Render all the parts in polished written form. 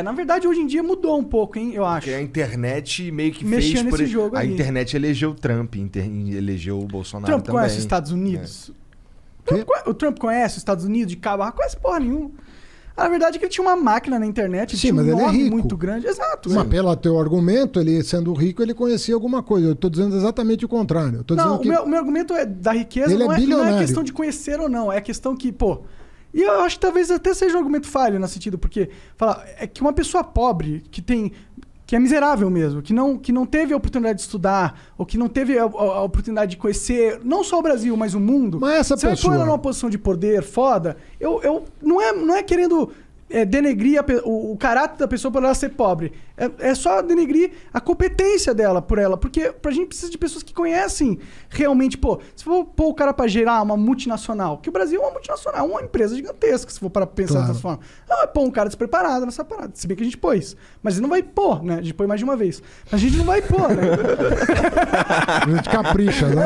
Na verdade, hoje em dia mudou um pouco, hein, eu acho. Porque a internet meio que mexia nesse jogo A aí. internet elegeu o Trump, elegeu o Bolsonaro Trump também. conhece os Estados Unidos? O Trump conhece os Estados Unidos de cabo? Não conhece porra nenhuma. Na verdade é que ele tinha uma máquina na internet, Sim, tinha mas um ele é nome rico. muito grande. Exato. Mas pelo teu argumento, ele sendo rico, ele conhecia alguma coisa. Eu tô dizendo exatamente o contrário. Eu tô Não, dizendo que o meu argumento da riqueza ele não é é bilionário. questão de conhecer ou não. É questão que, pô... E eu acho que talvez até seja um argumento falho nesse sentido, porque é que uma pessoa pobre que é miserável mesmo, que não teve a oportunidade de estudar, ou que não teve a oportunidade de conhecer não só o Brasil, mas o mundo. Mas essa você pessoa... vai pôr ela numa posição de poder foda, não é querendo denegrir o caráter da pessoa por ela ser pobre. É só denegrir a competência dela por ela. Porque a gente precisa de pessoas que conhecem realmente. Pô, se for pôr o cara pra gerar uma multinacional, que o Brasil é uma multinacional, uma empresa gigantesca, se for para pensar dessa forma. Não vai pôr um cara despreparado nessa parada. Se bem que a gente pôs. Mas ele não vai pôr, né? A gente põe mais de uma vez. Mas a gente não vai pôr, né? A gente capricha, né?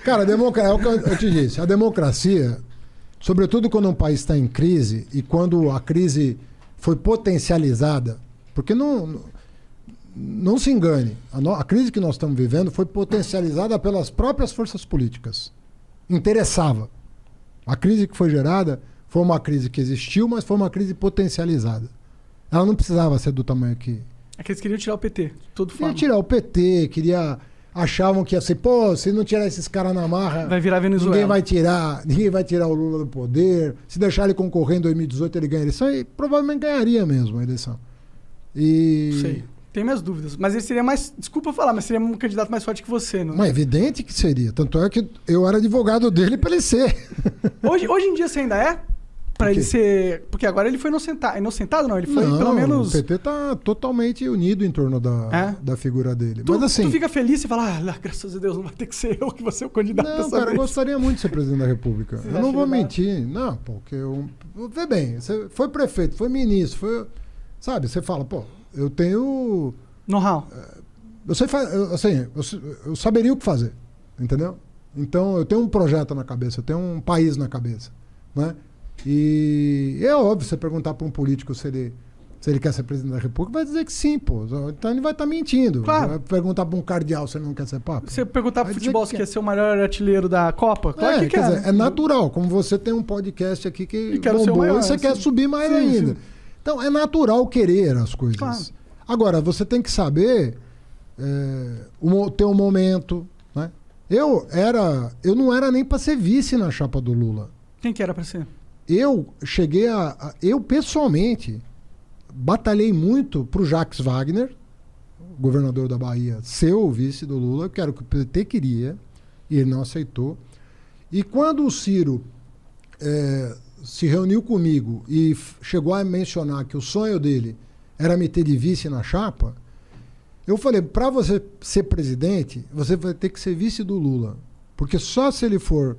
Cara, é o que eu te disse. A democracia, sobretudo quando um país está em crise e quando a crise foi potencializada, porque não se engane, a crise que nós estamos vivendo foi potencializada pelas próprias forças políticas. Interessava. A crise que foi gerada foi uma crise que existiu, mas foi uma crise potencializada. Ela não precisava ser do tamanho que... É que eles queriam tirar o PT, de todo forma. Queria tirar o PT, achavam que ia ser, pô, se não tirar esses caras na marra, vai virar Venezuela. Ninguém vai tirar o Lula do poder. Se deixar ele concorrer em 2018, ele ganha a eleição e provavelmente ganharia mesmo a eleição. Sei. Tenho minhas dúvidas. Mas ele seria mais. Desculpa falar, mas seria um candidato mais forte que você, não é? Mas é evidente que seria. Tanto é que eu era advogado dele para ele ser. Hoje em dia você ainda é? Pra ele ser. Porque agora ele foi inocentado, não? Ele foi não, pelo menos. O PT tá totalmente unido em torno da figura dele. Mas assim. Tu fica feliz e fala, graças a Deus, não vai ter que ser eu que vou ser o candidato não, dessa cara, vez. eu gostaria muito de ser presidente da República. Você eu não vou acha mentir. Não, porque vê bem, você foi prefeito, foi ministro, foi. Sabe, você fala, pô, eu tenho. Know-how. Eu saberia o que fazer, entendeu? Então, eu tenho um projeto na cabeça, eu tenho um país na cabeça, né? E é óbvio, você perguntar para um político se ele quer ser presidente da República, vai dizer que sim, pô. Então ele vai estar mentindo. Claro. Vai perguntar para um cardeal se ele não quer ser papa. Você perguntar pro Vai futebol dizer se que quer ser o maior artilheiro da Copa? Claro que quer quer. dizer, é natural, como você tem um podcast aqui que quero ser o bombou, maior, e você quer subir mais sim, ainda. sim. Então, é natural querer as coisas. Claro. Agora, você tem que saber ter um momento, né? Eu não era nem para ser vice na chapa do Lula. Quem que era pra ser? Eu cheguei eu pessoalmente batalhei muito pro Jacques Wagner, governador da Bahia, ser o vice do Lula, que era o que o PT queria, e ele não aceitou. E quando o Ciro se reuniu comigo e chegou a mencionar que o sonho dele era me ter de vice na chapa, eu falei, para você ser presidente, você vai ter que ser vice do Lula, porque só se ele for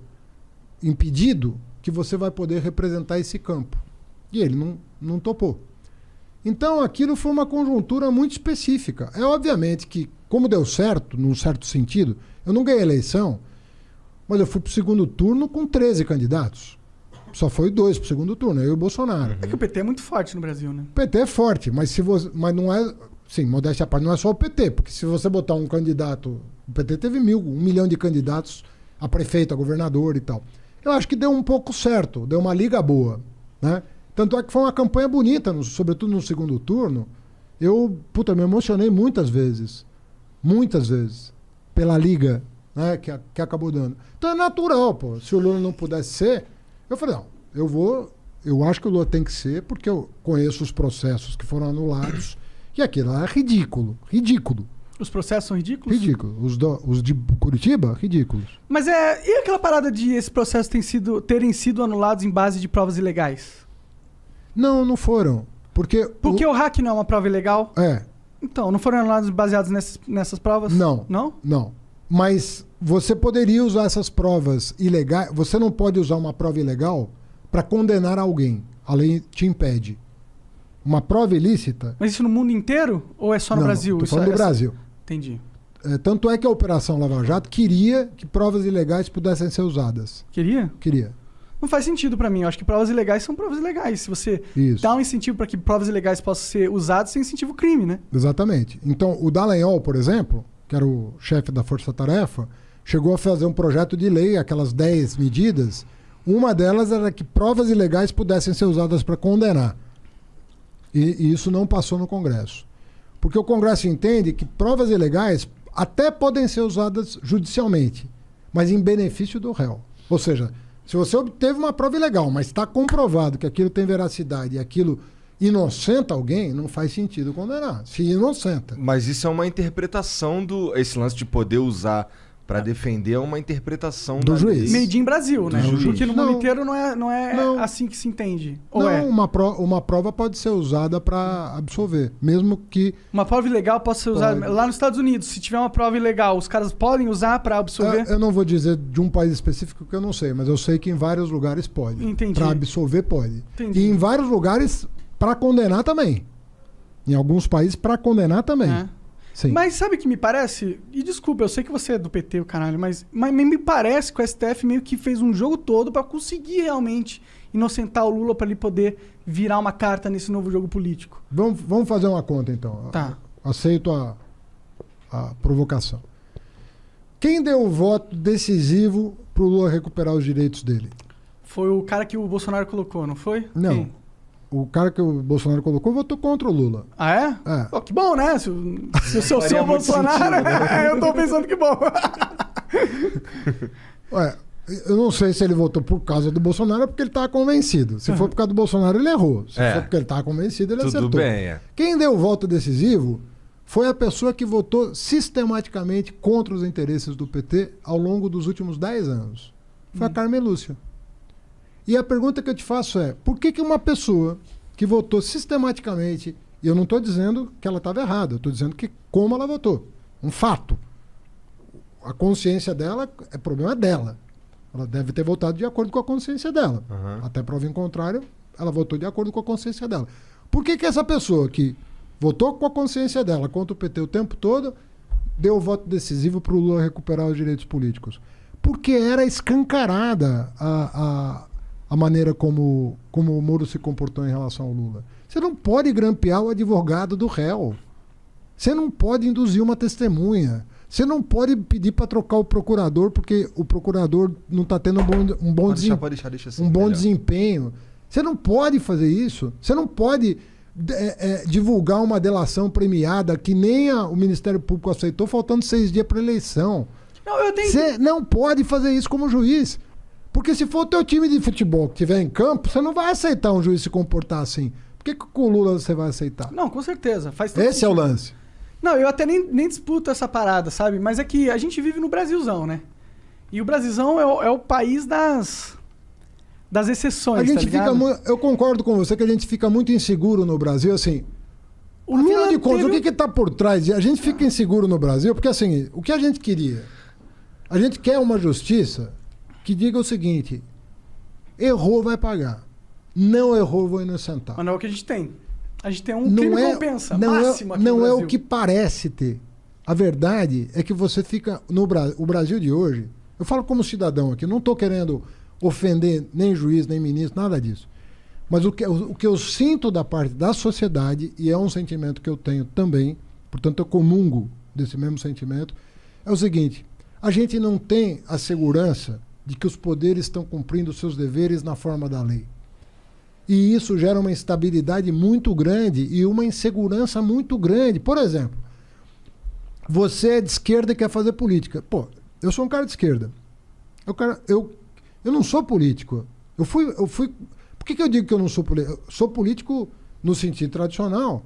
impedido que você vai poder representar esse campo. E ele não topou. Então aquilo foi uma conjuntura muito específica. É obviamente que, como deu certo, num certo sentido, eu não ganhei a eleição, mas eu fui para o segundo turno com 13 candidatos. Só foi 2 para o segundo turno, eu e o Bolsonaro. É que o PT é muito forte no Brasil, né? O PT é forte, mas não é... Sim, modéstia à parte, não é só o PT, porque se você botar um candidato... O PT teve 1 milhão de candidatos a prefeito, a governador e tal. Eu acho que deu um pouco certo, deu uma liga boa, né? Tanto é que foi uma campanha bonita, sobretudo no segundo turno. Eu, me emocionei muitas vezes, pela liga, né, que acabou dando. Então é natural, pô. Se o Lula não pudesse ser, eu falei, não, eu acho que o Lula tem que ser, porque eu conheço os processos que foram anulados, e aquilo é ridículo. Os processos são ridículos? Ridículo. Os de Curitiba, ridículos. Mas e aquela parada de esses processos terem sido anulados em base de provas ilegais? Não foram. Porque o hack não é uma prova ilegal? É. Então, não foram anulados baseados nessas provas? Não. Não? Não. Mas você poderia usar essas provas ilegais. Você não pode usar uma prova ilegal para condenar alguém. A lei te impede. Uma prova ilícita... Mas isso no mundo inteiro? Ou é só no Brasil? Estou falando do Brasil. Entendi. Tanto é que a Operação Lava Jato queria que provas ilegais pudessem ser usadas. Queria? Queria. não faz sentido pra mim. Eu acho que provas ilegais são provas ilegais. Se você Isso. dá um incentivo para que provas ilegais possam ser usadas, você incentiva o crime, né? Exatamente. Então, o Dallagnol, por exemplo, que era o chefe da Força Tarefa, chegou a fazer um projeto de lei, aquelas 10 medidas. Uma delas era que provas ilegais pudessem ser usadas para condenar. E isso não passou no Congresso. Porque o Congresso entende que provas ilegais até podem ser usadas judicialmente, mas em benefício do réu. Ou seja, se você obteve uma prova ilegal, mas está comprovado que aquilo tem veracidade e aquilo inocenta alguém, não faz sentido condenar. Se inocenta. Mas isso é uma interpretação esse lance de poder usar para defender, é uma interpretação Do da juiz. lei. Made in Brasil, né? juiz. Porque no mundo Não. inteiro não é Não. assim que se entende. Ou Não, é? uma prova pode ser usada para absolver, mesmo que... Uma prova ilegal pode ser usada Pode. lá nos Estados Unidos. Se tiver uma prova ilegal, os caras podem usar para absolver? Eu não vou dizer de um país específico que eu não sei, mas eu sei que em vários lugares pode. Entendi. Para absolver pode. Entendi. E em vários lugares para condenar também. Em alguns países para condenar também. É. Sim. Mas sabe o que me parece? E desculpa, eu sei que você é do PT, o caralho, mas me parece que o STF meio que fez um jogo todo pra conseguir realmente inocentar o Lula pra ele poder virar uma carta nesse novo jogo político. Vamos fazer uma conta então. Tá. Aceito a provocação. Quem deu o voto decisivo pro Lula recuperar os direitos dele? Foi o cara que o Bolsonaro colocou, não foi? Não. Quem? O cara que o Bolsonaro colocou votou contra o Lula. Ah, é? É. Pô, que bom, né? Se eu sou Faria o muito Bolsonaro, sentido, né? eu tô pensando que bom. Ué, eu não sei se ele votou por causa do Bolsonaro ou porque ele estava convencido. Se for por causa do Bolsonaro, ele errou. Se for porque ele estava convencido, ele Tudo acertou. bem, é. Quem deu o voto decisivo foi a pessoa que votou sistematicamente contra os interesses do PT ao longo dos últimos 10 anos. Foi a Carmen Lúcia. E a pergunta que eu te faço é, por que uma pessoa que votou sistematicamente, e eu não estou dizendo que ela estava errada, eu estou dizendo que como ela votou. Um fato. A consciência dela é problema dela. Ela deve ter votado de acordo com a consciência dela. Uhum. Até prova em contrário, ela votou de acordo com a consciência dela. Por que essa pessoa que votou com a consciência dela contra o PT o tempo todo deu o voto decisivo para o Lula recuperar os direitos políticos? Porque era escancarada a maneira como o Moro se comportou em relação ao Lula. Você não pode grampear o advogado do réu. Você não pode induzir uma testemunha. Você não pode pedir para trocar o procurador porque o procurador não está tendo um bom Deixa assim, bom melhor. desempenho. Você não pode fazer isso. Você não pode divulgar uma delação premiada que nem o Ministério Público aceitou, faltando 6 dias para a eleição. Não, eu tenho... Você não pode fazer isso como juiz. Porque se for o teu time de futebol que estiver em campo, você não vai aceitar um juiz se comportar assim. Por que com o Lula você vai aceitar? Não, com certeza. Faz todo Esse é o sentido. lance. Não, eu até nem disputo essa parada, sabe? Mas é que a gente vive no Brasilzão, né? E o Brasilzão é o país das exceções, A gente tá ligado? eu concordo com você que a gente fica muito inseguro no Brasil, assim. O Afinal Lula de contas, teve- o que está por trás? A gente fica inseguro no Brasil, porque assim, o que a gente queria? A gente quer uma justiça que diga o seguinte: errou, vai pagar. Não errou, vou inocentar. Mas não é o que a gente tem. A gente tem um crime compensa máximo aqui não no é Brasil. o que parece ter. A verdade é que você fica o Brasil de hoje. Eu falo como cidadão aqui, não estou querendo ofender nem juiz, nem ministro, nada disso. Mas o que eu sinto da parte da sociedade, e é um sentimento que eu tenho também, portanto eu comungo desse mesmo sentimento, é o seguinte: a gente não tem a segurança de que os poderes estão cumprindo seus deveres na forma da lei. E isso gera uma instabilidade muito grande e uma insegurança muito grande. Por exemplo, você é de esquerda e quer fazer política. Pô, eu sou um cara de esquerda. Eu não sou político. Eu fui. Por que eu digo que eu não sou político? Eu sou político no sentido tradicional.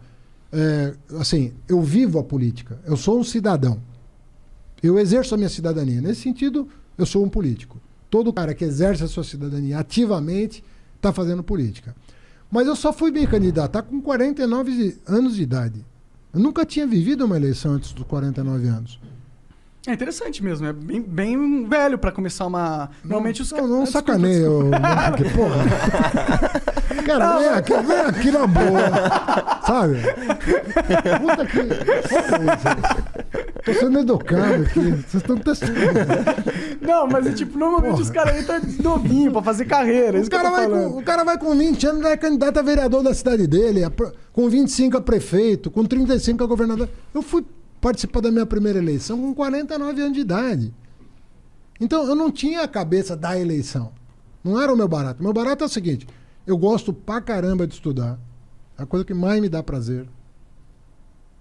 Assim, eu vivo a política. Eu sou um cidadão. Eu exerço a minha cidadania. Nesse sentido, eu sou um político. Todo cara que exerce a sua cidadania ativamente está fazendo política. Mas eu só fui me candidatar com 49 anos de idade. Eu nunca tinha vivido uma eleição antes dos 49 anos. É interessante mesmo, é bem velho pra começar uma... Normalmente os Não Desculpa, sacaneia, que porra. Cara, vem aqui na boa. Sabe? Puta que... Tô sendo educado aqui. Vocês estão testando. Não, mas tipo, normalmente os caras entram novinho pra fazer carreira. Isso O cara vai com 20 anos, é candidato a vereador da cidade dele, com 25 a prefeito, com 35 a governador. Eu fui participar da minha primeira eleição com 49 anos de idade. Então, eu não tinha a cabeça da eleição. Não era o meu barato. O meu barato é o seguinte, eu gosto pra caramba de estudar. É a coisa que mais me dá prazer.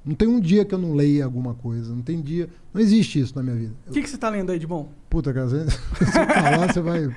Não tem um dia que eu não leia alguma coisa. Não tem dia... Não existe isso na minha vida. O que você tá lendo aí de bom? Puta, cara, se eu falar, você vai...